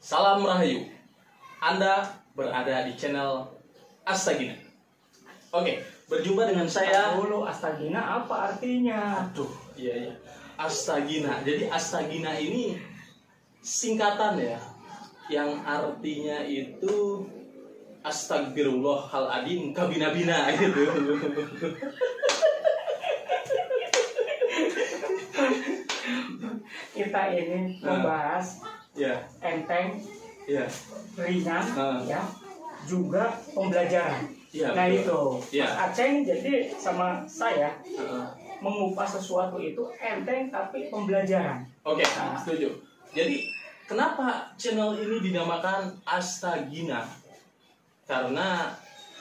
Salam Rahayu. Anda berada di channel Astagina. Oke, berjumpa dengan saya. Dulu Astagina apa artinya? Aduh, iya. Astagina. Jadi Astagina ini singkatan ya, yang artinya itu Astagfirullahaladzim kabina-bina gitu. Kita ini membahas enteng, ringan, ya, juga pembelajaran. Nah itu, Mas Aceng jadi sama saya mengupas sesuatu itu enteng tapi pembelajaran. Oke, setuju. Jadi kenapa channel ini dinamakan Astagina? Karena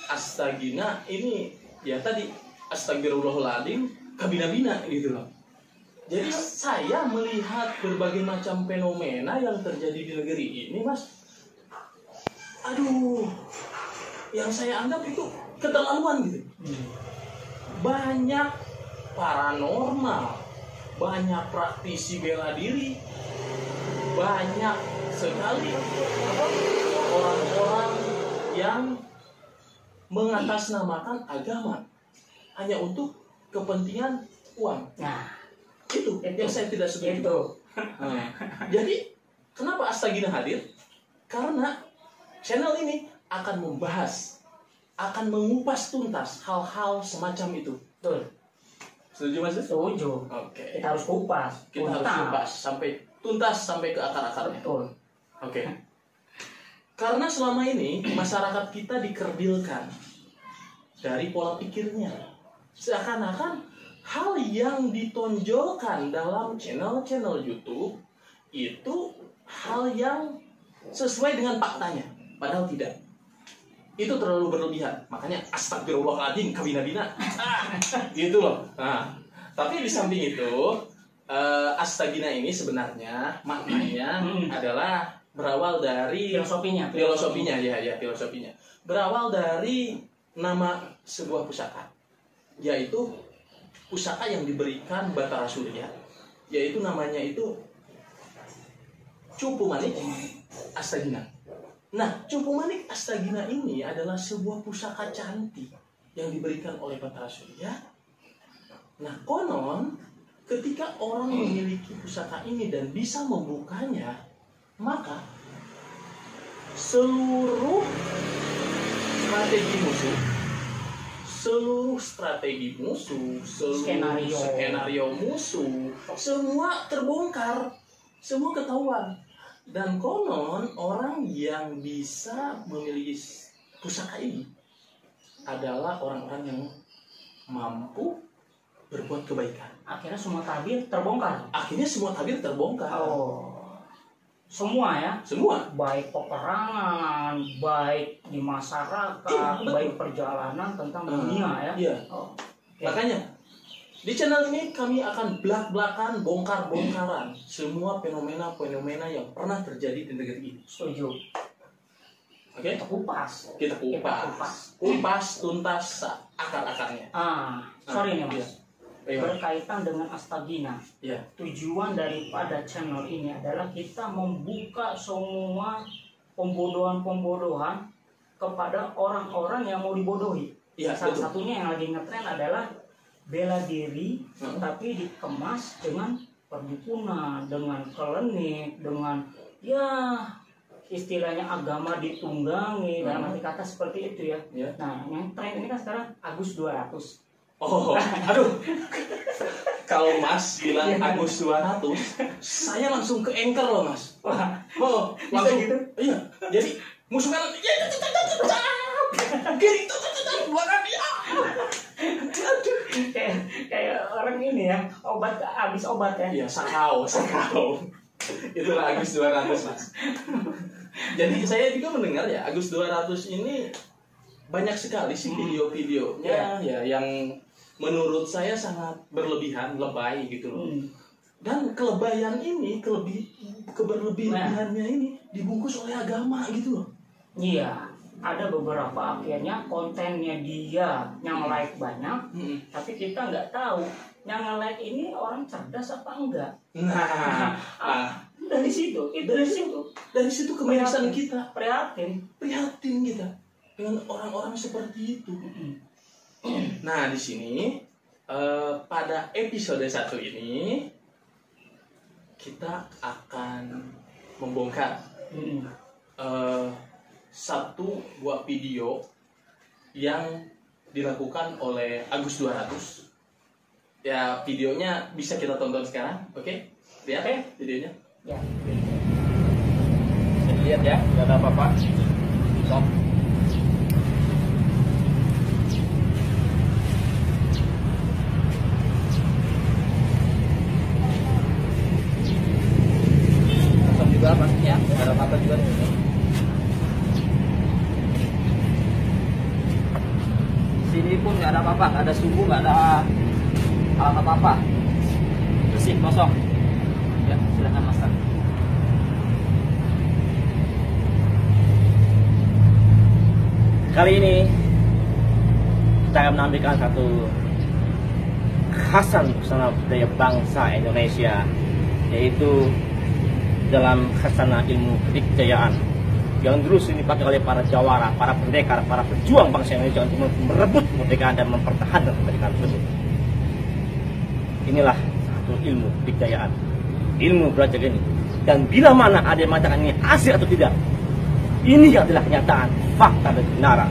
Astagina ini ya tadi Astagfirullahaladzim kabina-bina gitu loh. Jadi saya melihat berbagai macam fenomena yang terjadi di negeri ini, Mas. Aduh, yang saya anggap itu keterlaluan gitu. Banyak paranormal, banyak praktisi bela diri, banyak sekali orang-orang yang mengatasnamakan agama hanya untuk kepentingan uang. Nah, itu yang saya tidak setuju. Jadi kenapa Astagina hadir? Karena channel ini akan membahas, akan mengupas tuntas hal-hal semacam itu. Betul. Setuju Mas? Setuju. Oke. Kita harus kupas. Kita harus kupas sampai tuntas sampai ke akar-akarnya. Betul. Oke. Karena selama ini masyarakat kita dikerdilkan dari pola pikirnya. Seakan-akan hal yang ditonjolkan dalam channel-channel YouTube itu hal yang sesuai dengan faktanya, padahal tidak. Itu terlalu berlebihan. Makanya astagfirullahaladzim kabina-bina. Gitu loh. Nah, tapi di samping itu Astagina ini sebenarnya maknanya adalah berawal dari filosofinya. Berawal dari nama sebuah pusaka, yaitu pusaka yang diberikan Batara Surya, yaitu namanya itu Cupu Manik Astagina. Nah, Cupu Manik Astagina ini adalah sebuah pusaka cantik yang diberikan oleh Batara Surya. Nah, konon ketika orang memiliki pusaka ini dan bisa membukanya, maka seluruh strategi musuh, seluruh skenario musuh, semua terbongkar, semua ketahuan. Dan konon orang yang bisa memiliki pusaka ini adalah orang-orang yang mampu berbuat kebaikan. Akhirnya semua tabir terbongkar. Oh, semua ya? Semua. Baik peperangan, baik di masyarakat, baik perjalanan tentang dunia ya. Iya. Oh, okay. Makanya di channel ini kami akan belak-belakan, bongkar-bongkaran semua fenomena-fenomena yang pernah terjadi di negeri ini. Setuju. Oke? Kita kupas tuntas akar-akarnya. Sorry nih Mas. Berkaitan dengan Astagina. Tujuan daripada channel ini adalah kita membuka semua pembodohan-pembodohan kepada orang-orang yang mau dibodohi. Salah satunya yang lagi ngetren adalah bela diri, tapi dikemas dengan perdukunan, dengan klinik, dengan ya istilahnya agama ditunggangi, dalam arti kata seperti itu ya. Nah, yang tren ini kan sekarang Agus 200. Oh, aduh. Kalau Mas bilang Agus 200, saya langsung ke Anchor loh, Mas. Oh, langsung gitu. Iya. Jadi musuh kanan kiri belakang dia. Kayak orang ini ya, habis obat ya. Iya, sakau. Itulah Agus 200, Mas. Jadi saya juga mendengar ya, Agus 200 ini banyak sekali sih video-videonya ya yang menurut saya sangat berlebihan, lebay gitu loh. Dan kelebayan ini, keberlebihannya ini dibungkus oleh agama gitu loh. Iya. Ada beberapa akhirnya kontennya dia yang like banyak, tapi kita nggak tahu yang like ini orang cerdas apa enggak. dari situ, dari situ kemirisan kita, prihatin kita dengan orang-orang seperti itu. Nah, di sini pada episode 1 ini kita akan membongkar satu buah video yang dilakukan oleh Agus 200. Ya, videonya bisa kita tonton sekarang. Oke? Lihat videonya. ya. Lihat ya, nggak ada apa-apa. Sok. Sok juga apa ya? Nggak ada apa-apa juga. Sini pun nggak ada apa-apa, nggak ada suhu, nggak ada alat apa-apa. Bersih, kosong. Ya, silakan masak. Kali ini kita akan menampilkan satu khasan busana budaya bangsa Indonesia, yaitu dalam khasana ilmu kedikjayaan yang dulu sering dipakai oleh para jawara, para pendekar, para pejuang bangsa Indonesia untuk merebut kemerdekaan dan mempertahankan kemerdekaan tersebut. Inilah satu ilmu kedikjayaan, ilmu belajar ini. Dan bila mana ada yang mengatakan ini asli atau tidak, ini adalah kenyataan, fakta dan kebenaran.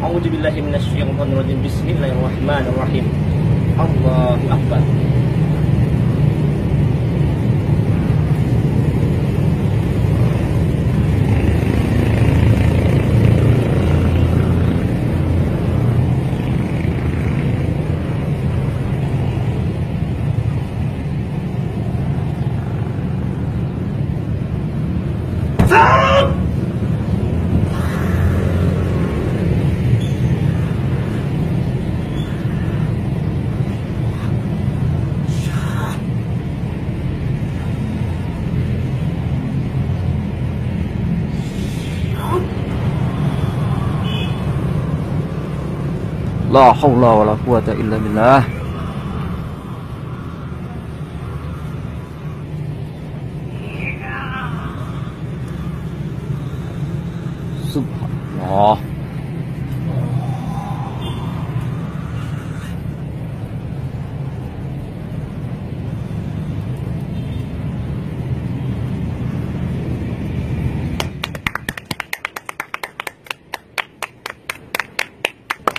A'udzubillahi minasyaitonir rajim. Bismillahirrahmanirrahim. Allahu Akbar. La haula wala quwata illa billah. Subhanallah.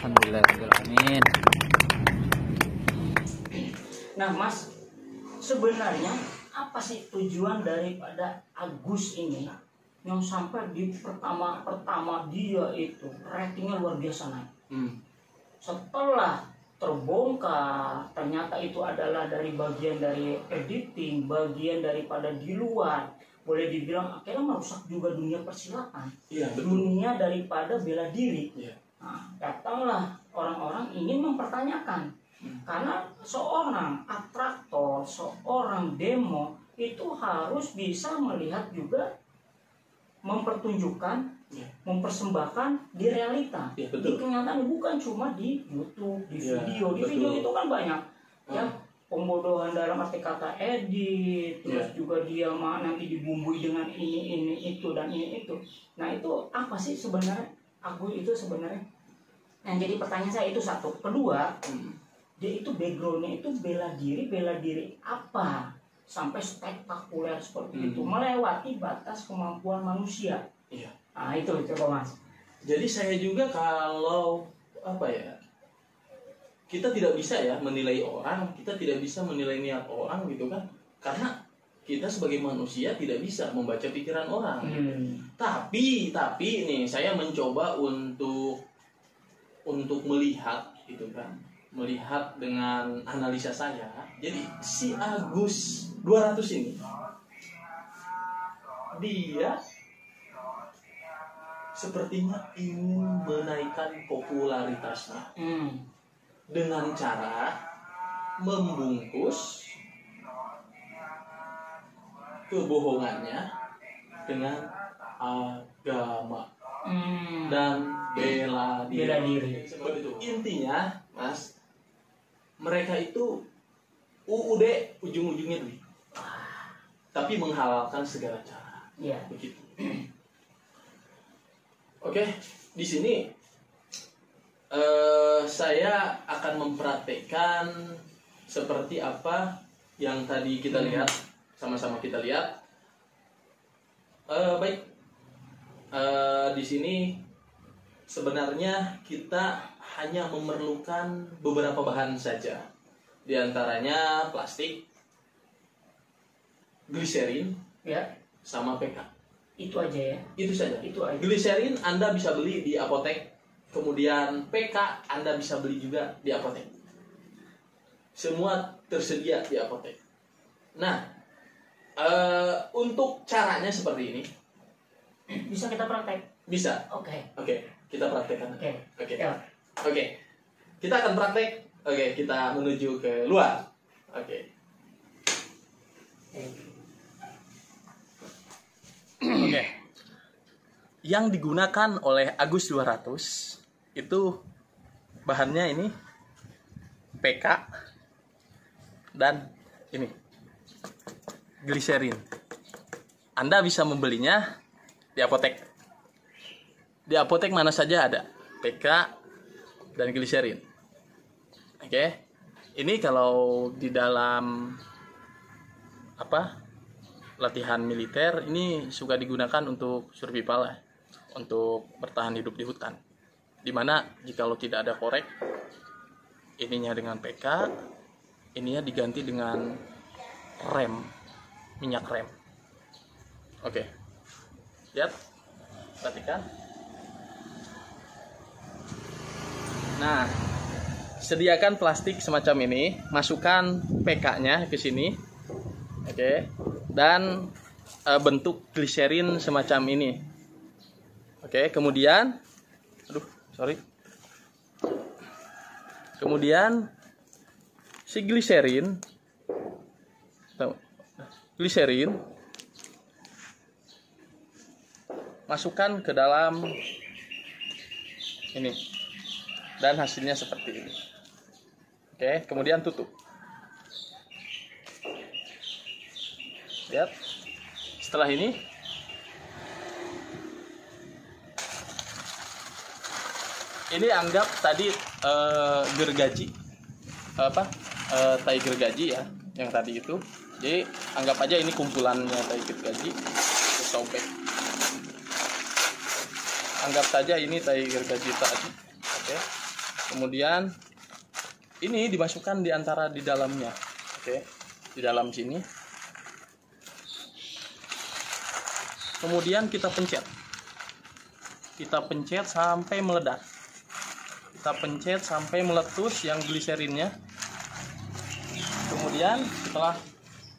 Alhamdulillahirrahmanirrahim. Nah, Mas, sebenarnya apa sih tujuan daripada Agus ini yang sampai di pertama dia itu ratingnya luar biasa naik. Setelah terbongkar ternyata itu adalah dari bagian dari editing, bagian daripada di luar, boleh dibilang akhirnya merusak juga dunia persilatan, dunia daripada bela diri. Nah, datanglah orang-orang ingin mempertanyakan, karena seorang atraktor, seorang demo itu harus bisa melihat juga, mempertunjukkan, mempersembahkan di realita, di kenyataan, bukan cuma di YouTube, di video. Di video itu kan banyak ya pembodohan dalam arti kata edit, terus juga dia nanti dibumbui dengan ini itu dan ini itu. Nah, itu apa sih sebenarnya Agus itu sebenarnya? Yang jadi pertanyaan saya itu satu. Kedua, dia itu backgroundnya itu bela diri apa sampai spektakuler seperti itu, melewati batas kemampuan manusia. Nah, itu coba Mas. Jadi saya juga kalau kita tidak bisa ya menilai orang, kita tidak bisa menilai niat orang gitu kan, karena kita sebagai manusia tidak bisa membaca pikiran orang. Tapi nih saya mencoba untuk melihat gitu kan, melihat dengan analisa saya. Jadi si Agus 200 ini dia sepertinya ingin menaikkan popularitasnya dengan cara membungkus kebohongannya dengan agama dan bela diri. Seperti itu. Intinya, Mas, mereka itu UUD ujung-ujungnya duit. tapi menghalalkan segala cara. Iya. Begitu. Oke, di sini saya akan mempraktekkan seperti apa yang tadi kita lihat, sama-sama kita lihat. Baik, di sini sebenarnya kita hanya memerlukan beberapa bahan saja, di antaranya plastik, gliserin, Ya. sama PK. Itu aja ya. Itu saja. Itu aja. Gliserin Anda bisa beli di apotek, kemudian PK Anda bisa beli juga di apotek. Semua tersedia di apotek. Nah, untuk caranya seperti ini. Bisa kita praktek? Bisa. Oke. Oke, kita praktekkan. Oke. Oke. Ya. Oke. Kita akan praktek. Oke, kita menuju ke luar. Oke. Oke. Yang digunakan oleh Agus 200 itu bahannya ini PK dan ini gliserin. Anda bisa membelinya di apotek. Di apotek mana saja ada PK dan gliserin. Oke. Ini kalau di dalam latihan militer ini suka digunakan untuk survival ya, untuk bertahan hidup di hutan. Dimana jikalau tidak ada korek, ininya dengan PK, ininya diganti dengan rem, minyak rem. Oke, lihat, perhatikan. Nah, sediakan plastik semacam ini, masukkan PK-nya ke sini, oke, dan bentuk gliserin semacam ini, oke. Kemudian si gliserin masukkan ke dalam ini, dan hasilnya seperti ini. Oke, kemudian tutup. Lihat. Setelah ini anggap tadi gergaji tai gergaji ya, yang tadi itu. Jadi anggap aja ini kumpulannya tai gergaji, sobek. Anggap saja ini tai gergaji tadi. Oke. Kemudian ini dimasukkan di dalamnya. Oke. Di dalam sini. Kemudian kita pencet. Kita pencet sampai meledak. Kita pencet sampai meletus yang gliserinnya. Kemudian setelah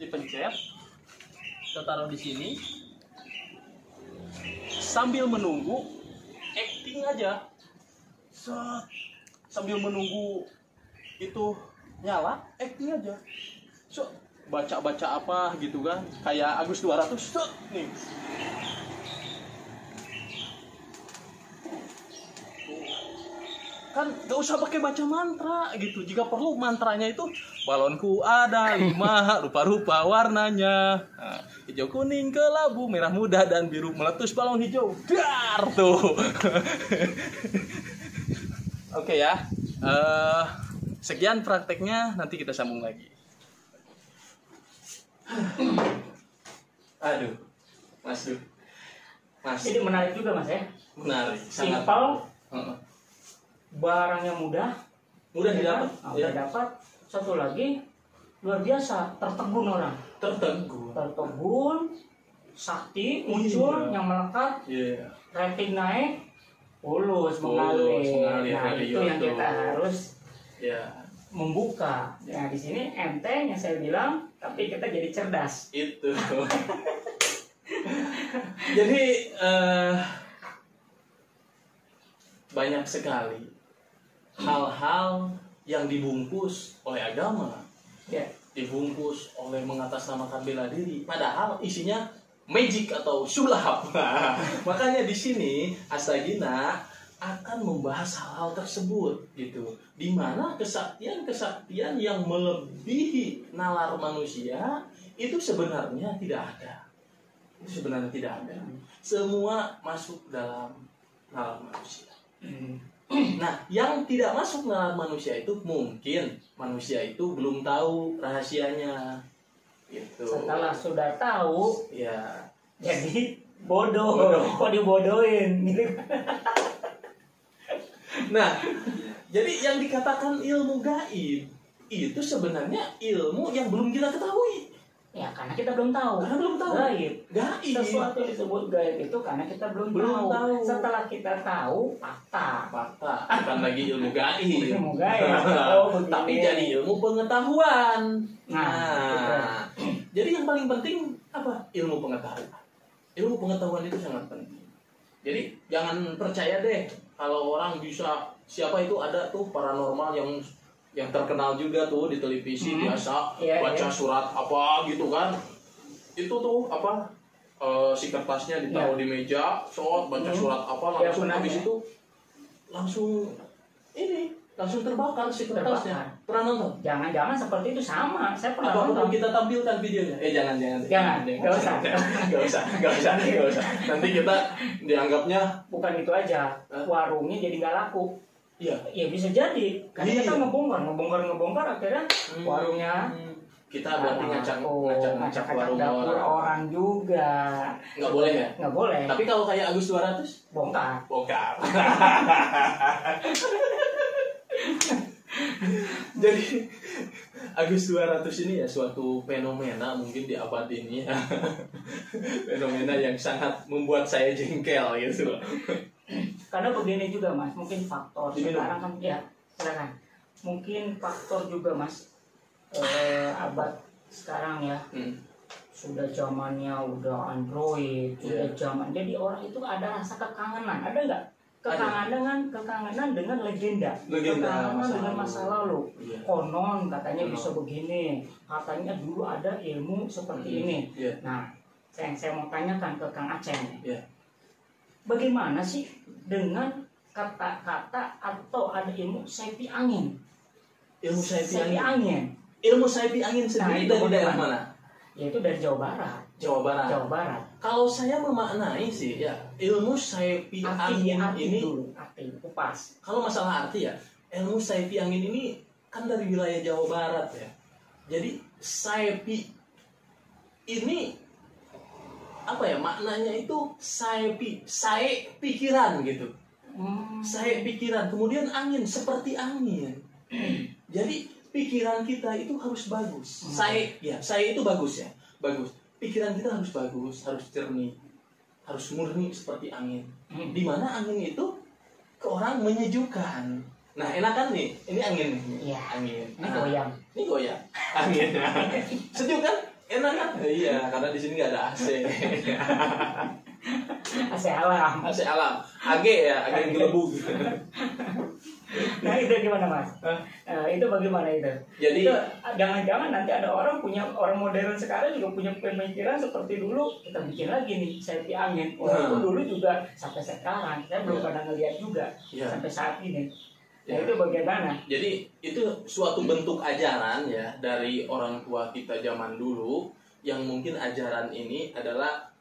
dipencet, kita taruh di sini. Sambil menunggu, acting aja. Sambil menunggu itu nyala, acting aja. Baca-baca apa gitu kan, kayak Agus 200 nih. Kan gak usah pakai baca mantra gitu. Jika perlu mantranya itu balonku ada 5 rupa-rupa warnanya, hijau, kuning, kelabu, merah muda, dan biru, meletus balon hijau, dar tuh. Oke ya, sekian prakteknya, nanti kita sambung lagi. Aduh, masuk. Jadi menarik juga mas ya. Menarik. Simpel. Barangnya mudah didapat. Mudah dapat. Satu lagi luar biasa, tertegun orang. Tertegun, sakti muncul, yang melekat. Rating naik, mulus mengalir. Nah itu yang kita harus membuka. Nah di sini enteng yang saya bilang, tapi kita jadi cerdas. Itu. Jadi banyak sekali hal-hal yang dibungkus oleh agama, dibungkus oleh mengatasnamakan bela diri, padahal isinya magic atau sulap. Makanya di sini Astagina akan membahas hal-hal tersebut gitu, di mana kesaktian yang melebihi nalar manusia itu sebenarnya tidak ada. Itu sebenarnya tidak ada. Semua masuk dalam nalar manusia. Nah, yang tidak masuk nalar manusia itu mungkin manusia itu belum tahu rahasianya. Gitu. Setelah sudah tahu, ya jadi bodoh. Kok dibodohin gitu. Nah, jadi yang dikatakan ilmu gaib itu sebenarnya ilmu yang belum kita ketahui. Ya, karena kita belum tahu. Karena belum tahu. Gaib. Gaib. Sesuatu yang disebut gaib itu karena kita belum tahu. Setelah kita tahu, fakta. Bukan lagi ilmu gaib. Ilmu gaib. Oh, tapi jadi ilmu pengetahuan. Nah, jadi yang paling penting apa? Ilmu pengetahuan. Ilmu pengetahuan itu sangat penting. Jadi jangan percaya deh kalau orang bisa, siapa itu ada tuh paranormal yang terkenal juga tuh di televisi biasa baca surat apa gitu kan, itu tuh apa si kertasnya ditaruh di meja, baca surat apa langsung habis itu langsung terbakar si kertasnya. Pernah nonton? Jangan-jangan seperti itu sama. Saya pernah nonton. Apa kita tampilkan videonya? Jangan. Nggak usah. Nanti kita dianggapnya bukan itu aja. Warungnya jadi nggak laku. Iya. Ya bisa jadi. Karena kita ngebongkar akhirnya warungnya kita berarti ngacak warung dapur orang juga. Nggak boleh ya? Nggak boleh. Tapi kalau kayak Agus 200 bongkar. Jadi Agus 200 ini ya suatu fenomena mungkin di abad ini ya. Fenomena yang sangat membuat saya jengkel gitu. Karena begini juga Mas, mungkin faktor sekarang kan ya, silakan. Mungkin faktor juga Mas, abad sekarang ya. Sudah zamannya udah Android, sudah zaman. Jadi orang itu ada rasa kekangenan, ada nggak? Kekangenan dengan legenda kekangenan dengan masa lalu. Konon katanya bisa begini, katanya dulu ada ilmu seperti ini. Nah, saya mau tanyakan ke Kang Aceh. Bagaimana sih dengan kata-kata atau ada ilmu saipi angin? Ilmu saipi angin. Ilmu saipi angin sendiri dari daerah mana? Yaitu dari Jawa Barat. Jawa Barat. Kalau saya memaknai sih ya, ilmu saipi angin ini kupas. Kalau masalah arti ya, ilmu saipi angin ini kan dari wilayah Jawa Barat ya. Jadi saipi ini apa ya maknanya itu sae pikiran gitu. Sae pikiran, kemudian angin seperti angin. Jadi pikiran kita itu harus bagus. Sae itu bagus ya. Bagus. Pikiran kita harus bagus, harus jernih, harus murni seperti angin. Di mana angin itu ke orang menyejukkan. Nah, enak kan nih? Ini angin nih. Iya. Angin. Ini goyang. Angin. Sejuk kan? Enak kan? Iya, karena di sini nggak ada AC. AC alam. AC alam. AG ya, AG gelembung. Nah, itu gimana Mas? Itu bagaimana itu? Jadi jangan-jangan nanti ada orang modern sekarang juga punya pemikiran seperti dulu, kita bikin lagi nih saipi angin. Walaupun dulu juga sampai sekarang saya belum pernah ngeliat juga sampai saat ini. Nah, itu bagaimana? Jadi itu suatu bentuk ajaran ya dari orang tua kita zaman dulu yang mungkin ajaran ini adalah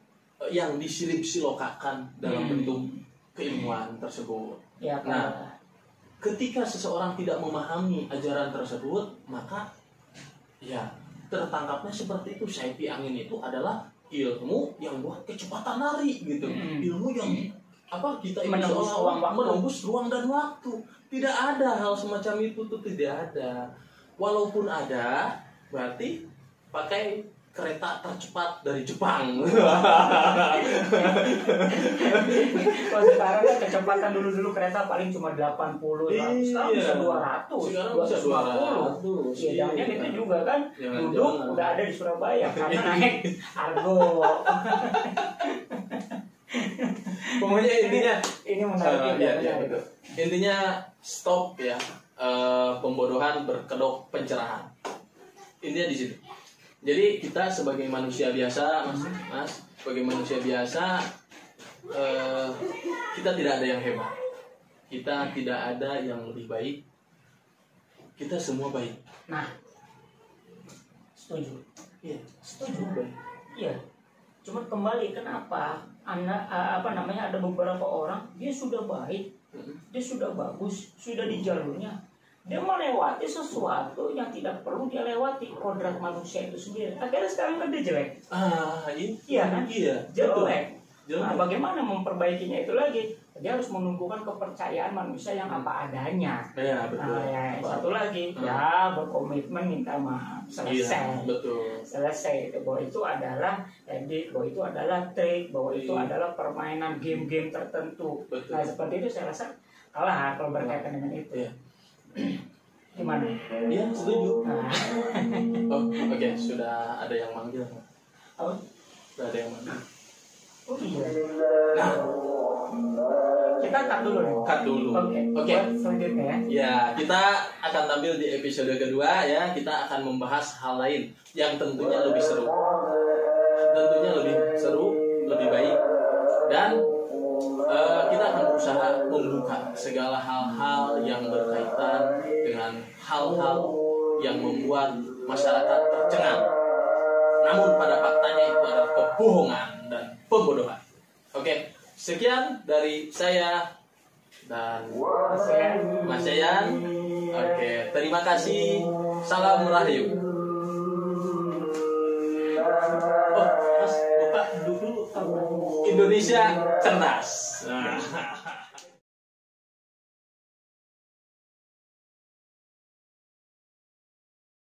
yang disilip-silokakan dalam bentuk keilmuan tersebut. Ya, nah, ketika seseorang tidak memahami ajaran tersebut, maka ya tertangkapnya seperti itu. Saipi angin itu adalah ilmu yang buat kecepatan lari gitu. Ilmu yang kita menembus ruang dan waktu. Tidak ada hal semacam itu tuh, tidak ada. Walaupun ada, berarti pakai kereta tercepat dari Jepang. Kalau sekarang kan kecepatan dulu kereta paling cuma 80, sekarang bisa 200, sekarang bisa 250. Iya, jangan itu juga kan duduk udah ada di Surabaya karena naik Argo. Pokoknya intinya ini menarik betul. Intinya stop ya pembodohan berkedok pencerahan. Intinya di situ. Jadi kita sebagai manusia biasa, Mas, sebagai manusia biasa kita tidak ada yang hebat. Kita tidak ada yang lebih baik. Kita semua baik. Nah, setuju. Iya. Setuju. Iya. Cuma kembali kenapa ada beberapa orang dia sudah baik, dia sudah bagus, sudah di jalurnya, dia melewati sesuatu yang tidak perlu dia lewati, kodrat manusia itu sendiri. Akhirnya sekarang kan dia jelek. Iya kan? Iya. Jelek. Nah, bagaimana memperbaikinya itu lagi? Dia harus menumbuhkan kepercayaan manusia yang apa adanya. Ya, betul. Nah, ya, satu lagi, ya berkomitmen minta maaf. Selesai. Iya, betul. Selesai itu bahwa itu adalah edik, bahwa itu adalah trik, bahwa itu adalah permainan game-game tertentu. Betul. Nah, seperti itu saya rasa kalah kalau berkaitan dengan itu. Iya. Gimana? Iya, setuju. Nah. Oke, sudah ada yang manggil. Oh, Sudah ada yang manggil. oh iya. Nah, kita cut dulu nih. cut dulu. Oke. Oke. Selanjutnya ya. Ya, kita akan tampil di episode kedua ya. Kita akan membahas hal lain yang tentunya lebih seru. Tentunya lebih seru, lebih baik. Dan kita akan berusaha membuka segala hal-hal yang berkaitan dengan hal-hal yang membuat masyarakat tercengang. Namun pada faktanya itu adalah kebohongan dan pembodohan. Oke, sekian dari saya dan Mas Yayan. Oke, terima kasih. Salam Rahayu. Oh, Mas, Bapak duduk dulu. Indonesia cerdas. Nah.